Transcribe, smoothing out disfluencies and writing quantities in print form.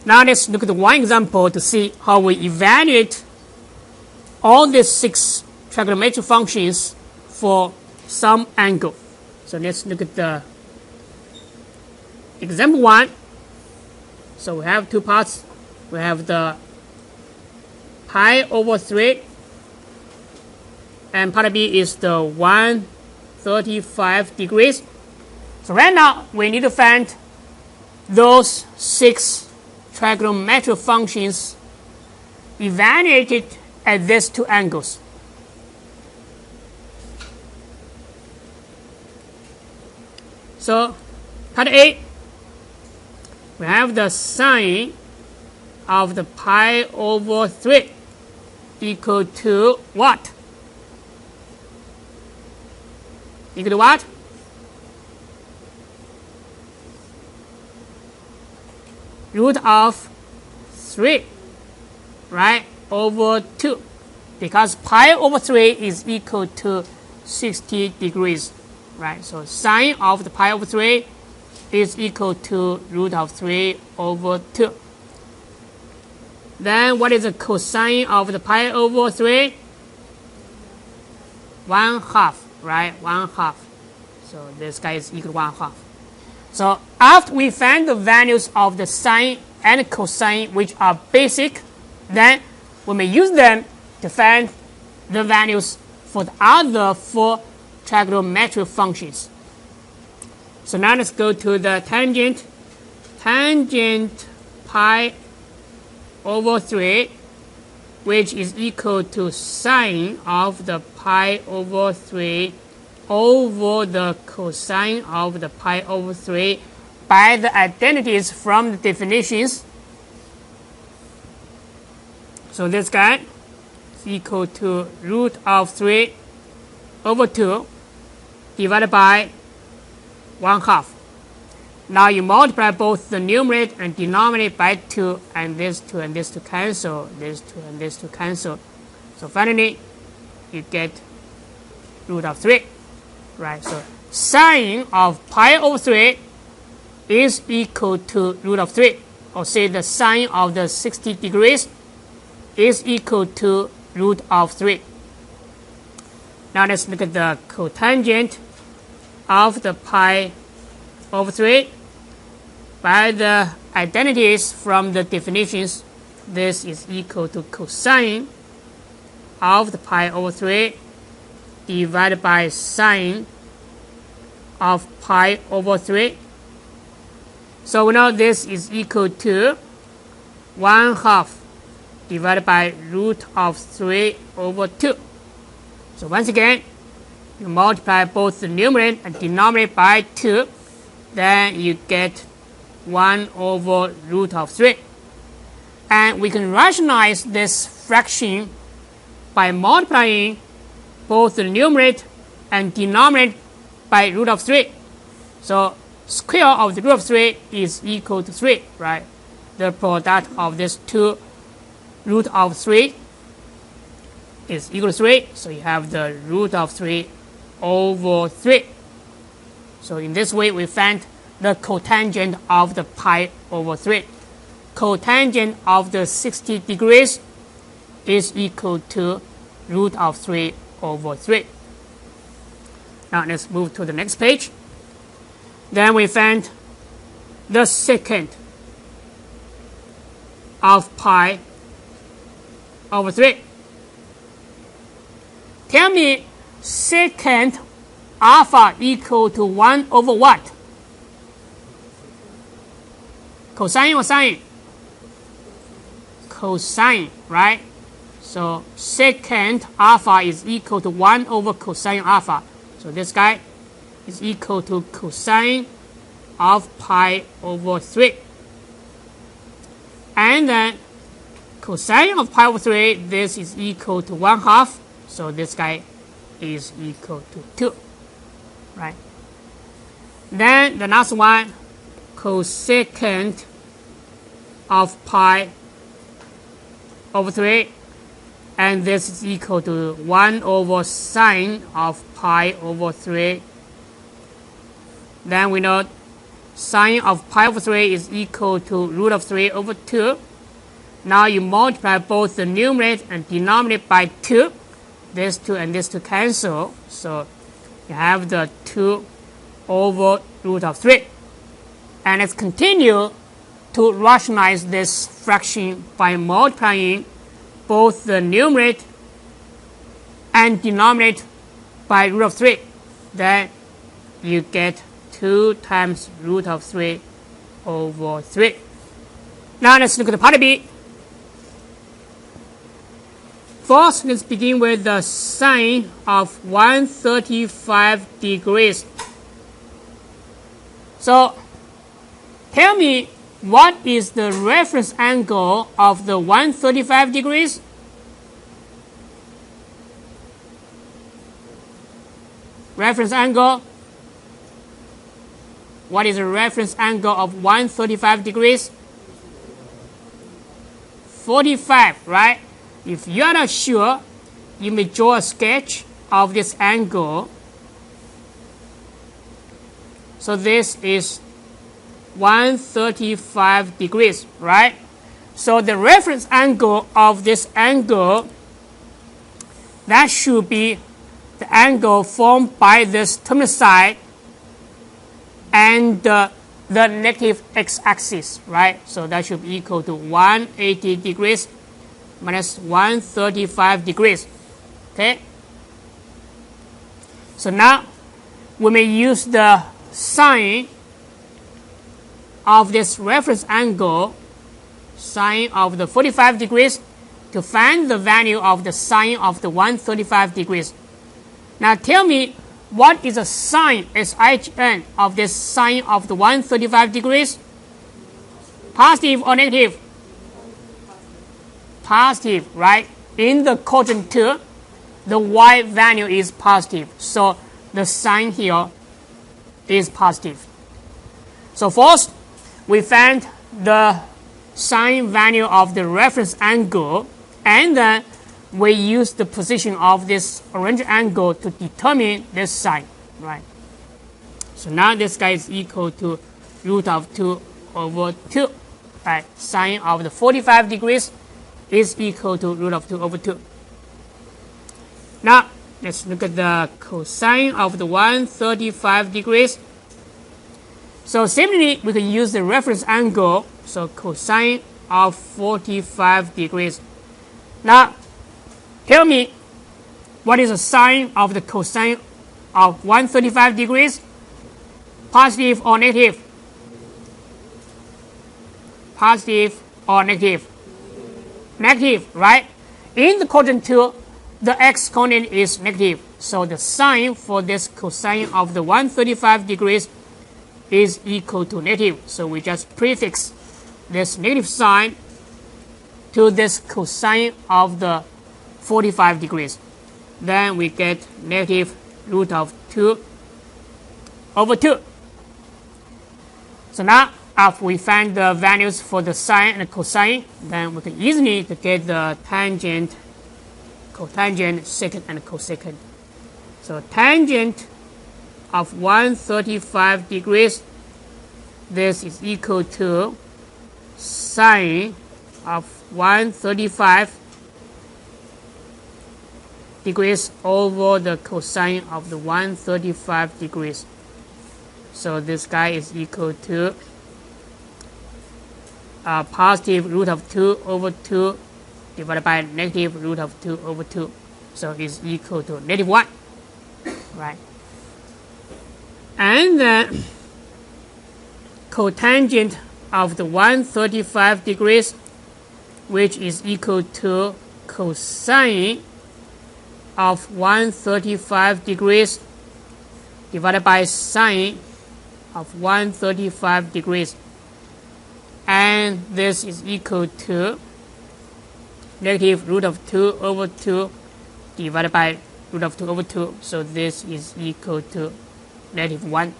Now let's look at one example to see how we evaluate all these 6 trigonometric functions for some angle. So let's look at the example 1. So we have 2 parts. We have the pi over 3, and part B is the 135 degrees. So right now we need to find those 6 trigonometric functions evaluated at these 2 angles. So part A, we have the sine of the pi over 3 equal to what? Equal to what? Root of 3, right, over 2, because pi over 3 is equal to 60 degrees, right? So sine of the pi over 3 is equal to root of 3 over 2. Then what is the cosine of the pi over 3? 1/2, right? 1/2. So this guy is equal to 1/2. So after we find the values of the sine and cosine, which are basic, then we may use them to find the values for the other 4 trigonometric functions. So now let's go to the tangent. Tangent pi over 3, which is equal to sine of the pi over 3 over the cosine of the pi over 3 by the identities from the definitions. So this guy is equal to root of 3 over 2 divided by 1/2. Now you multiply both the numerator and denominator by 2, and this 2 and this 2 cancel, this 2 and this 2 cancel. So finally, you get root of 3, right? So sine of pi over 3 is equal to root of 3, or say the sine of the 60 degrees is equal to root of 3. Now let's look at the cotangent of the pi over 3 by the identities from the definitions. This is equal to cosine of the pi over 3 divided by sine of pi over 3. So we know this is equal to 1/2 divided by root of 3 over 2. So once again, you multiply both the numerator and denominator by 2, then you get 1 over root of 3. And we can rationalize this fraction by multiplying both the numerator and denominator by root of 3. So square of the root of 3 is equal to 3, right? The product of these 2 root of 3 is equal to 3. So you have the root of 3 over 3. So in this way, we find the cotangent of the pi over 3. Cotangent of the 60 degrees is equal to root of 3 over 3. Now let's move to the next page. Then we find the secant of pi over 3. Tell me secant alpha equal to 1 over what? Cosine or sine? Cosine, right? So secant alpha is equal to 1 over cosine alpha. So this guy is equal to cosine of pi over 3. And then cosine of pi over 3, this is equal to 1/2. So this guy is equal to 2, right? Then the last one, cosecant of pi over 3, and this is equal to 1 over sine of pi over 3. Then we know sine of pi over 3 is equal to root of 3 over 2. Now you multiply both the numerator and denominator by 2. This 2 and this 2 cancel. So you have the 2 over root of 3. And let's continue to rationalize this fraction by multiplying both the numerator and denominator by root of 3. Then you get 2 times root of 3 over 3. Now let's look at the part B. First, let's begin with the sine of 135 degrees. So, tell me what is the reference angle of the 135 degrees? Reference angle. What is the reference angle of 135 degrees? 45, right? If you are not sure, you may draw a sketch of this angle. So this is 135 degrees, right? So the reference angle of this angle, that should be the angle formed by this terminal side and the negative x-axis, right? So that should be equal to 180 degrees minus 135 degrees. Okay? So now we may use the sine of this reference angle, sine of the 45 degrees, to find the value of the sine of the 135 degrees. Now tell me, what is the sine, SIN, of this sine of the 135 degrees? Positive or negative? Positive, right? In the quadrant 2, the y value is positive. So the sine here is positive. So first, we find the sine value of the reference angle, and then we use the position of this original angle to determine this sine, right? So now this guy is equal to root of 2 over 2, right? Sine of the 45 degrees is equal to root of 2 over 2. Now, let's look at the cosine of the 135 degrees. So similarly, we can use the reference angle, so cosine of 45 degrees. Now, tell me, what is the sine of the cosine of 135 degrees? Positive or negative? Positive or negative? Negative, right? In the quadrant 2, the x coordinate is negative. So the sine for this cosine of the 135 degrees is equal to negative. So we just prefix this negative sign to this cosine of the 45 degrees. Then we get negative root of 2 over 2. So now, after we find the values for the sine and the cosine, then we can easily get the tangent, cotangent, secant, and cosecant. So tangent of 135 degrees, this is equal to sine of 135 degrees over the cosine of the 135 degrees. So this guy is equal to positive root of 2 over 2 divided by negative root of 2 over 2. So it's equal to negative 1, right? And then cotangent of the 135 degrees, which is equal to cosine of 135 degrees divided by sine of 135 degrees. And this is equal to negative root of 2 over 2 divided by root of 2 over 2. So this is equal to negative 1.